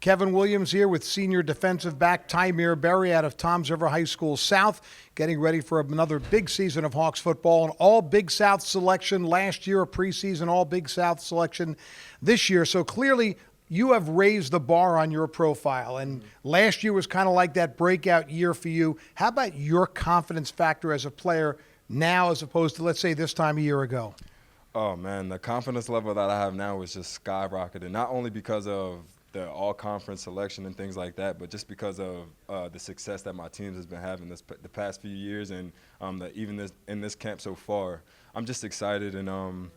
Kevin Williams here with senior defensive back Tymere Berry out of Toms River High School South, getting ready for another big season of Hawks football. An all Big South selection last year, a preseason all Big South selection this year. So clearly you have raised the bar on your profile, and last year was kind of like that breakout year for you. How about your confidence factor as a player now as opposed to, let's say, this time a year ago? Oh, man, the confidence level that I have now is just skyrocketed, not only because of the all-conference selection and things like that, but just because of the success that my teams has been having the past few years, and even in this camp so far. I'm just excited, and I'm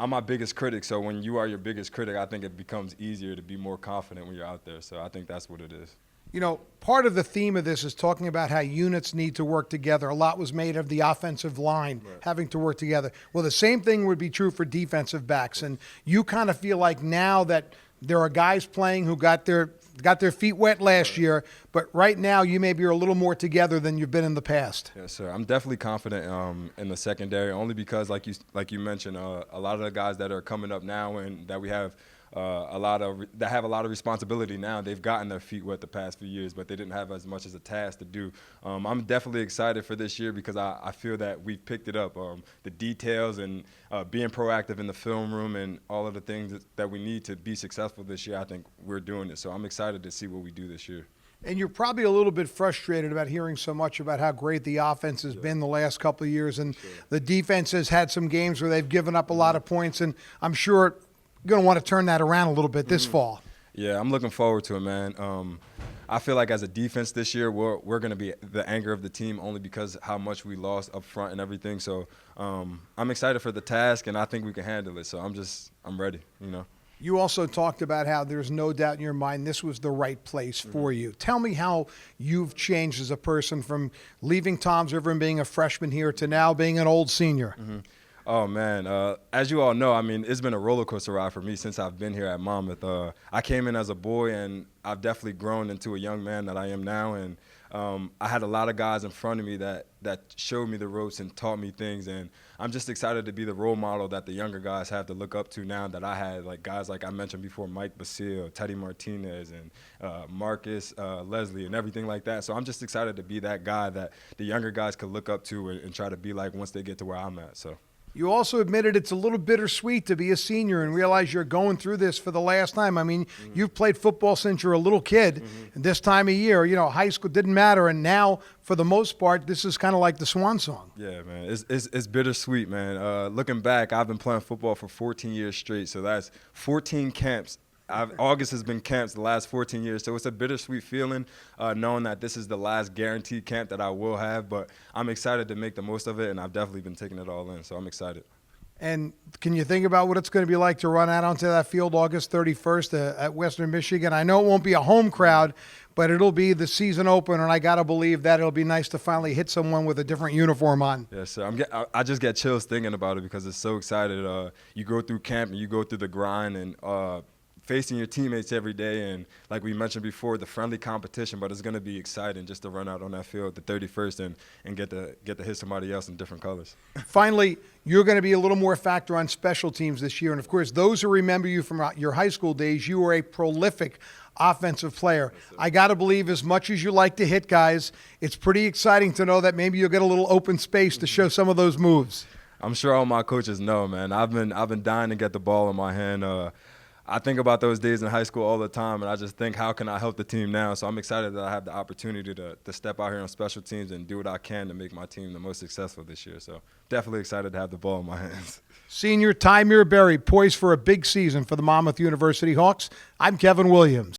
my biggest critic, so when you are your biggest critic, I think it becomes easier to be more confident when you're out there, so I think that's what it is. You know, part of the theme of this is talking about how units need to work together. A lot was made of the offensive line having to work together. Well, the same thing would be true for defensive backs, and you kind of feel like now that there are guys playing who got their feet wet last year, but right now you maybe are a little more together than you've been in the past. Yes, sir. I'm definitely confident in the secondary, only because, like you mentioned, a lot of the guys that are coming up now and that we have that have a lot of responsibility now, they've gotten their feet wet the past few years, but they didn't have as much as a task to do. I'm definitely excited for this year because I feel that we've picked it up. The details and being proactive in the film room and all of the things that we need to be successful this year, I think we're doing it. So I'm excited to see what we do this year. And you're probably a little bit frustrated about hearing so much about how great the offense has been the last couple of years, and the defense has had some games where they've given up a lot of points, and I'm sure you're going to want to turn that around a little bit this fall. Yeah, I'm looking forward to it, man. I feel like as a defense this year, we're going to be the anger of the team only because how much we lost up front and everything. So I'm excited for the task, and I think we can handle it. So I'm ready, you know. You also talked about how there's no doubt in your mind this was the right place for you. Tell me how you've changed as a person from leaving Toms River and being a freshman here to now being an old senior. Oh, man. As you all know, I mean, it's been a roller coaster ride for me since I've been here at Monmouth. I came in as a boy, and I've definitely grown into a young man that I am now. And I had a lot of guys in front of me that showed me the ropes and taught me things. And I'm just excited to be the role model that the younger guys have to look up to now that I had, like guys like I mentioned before, Mike Basile, Teddy Martinez, and Marcus Leslie, and everything like that. So I'm just excited to be that guy that the younger guys could look up to and try to be like once they get to where I'm at. So. You also admitted it's a little bittersweet to be a senior and realize you're going through this for the last time. I mean, you've played football since you're a little kid, and this time of year, you know, high school didn't matter, and now, for the most part, this is kind of like the swan song. Yeah, man, it's bittersweet, man. Looking back, I've been playing football for 14 years straight, so that's 14 camps. August has been camps the last 14 years, so it's a bittersweet feeling knowing that this is the last guaranteed camp that I will have, but I'm excited to make the most of it, and I've definitely been taking it all in, so I'm excited. And can you think about what it's going to be like to run out onto that field August 31st at Western Michigan? I know it won't be a home crowd, but it'll be the season opener, and I got to believe that it'll be nice to finally hit someone with a different uniform on. Yes, sir. I just get chills thinking about it because it's so excited. You go through camp and you go through the grind and facing your teammates every day, and like we mentioned before, the friendly competition, but it's going to be exciting just to run out on that field the 31st and get to hit somebody else in different colors. Finally, you're going to be a little more factor on special teams this year, and of course, those who remember you from your high school days, you were a prolific offensive player. I got to believe as much as you like to hit guys, it's pretty exciting to know that maybe you'll get a little open space to show some of those moves. I'm sure all my coaches know, man. I've been dying to get the ball in my hand. I think about those days in high school all the time, and I just think, how can I help the team now? So I'm excited that I have the opportunity to step out here on special teams and do what I can to make my team the most successful this year. So definitely excited to have the ball in my hands. Senior Tymere Berry, poised for a big season for the Monmouth University Hawks. I'm Kevin Williams.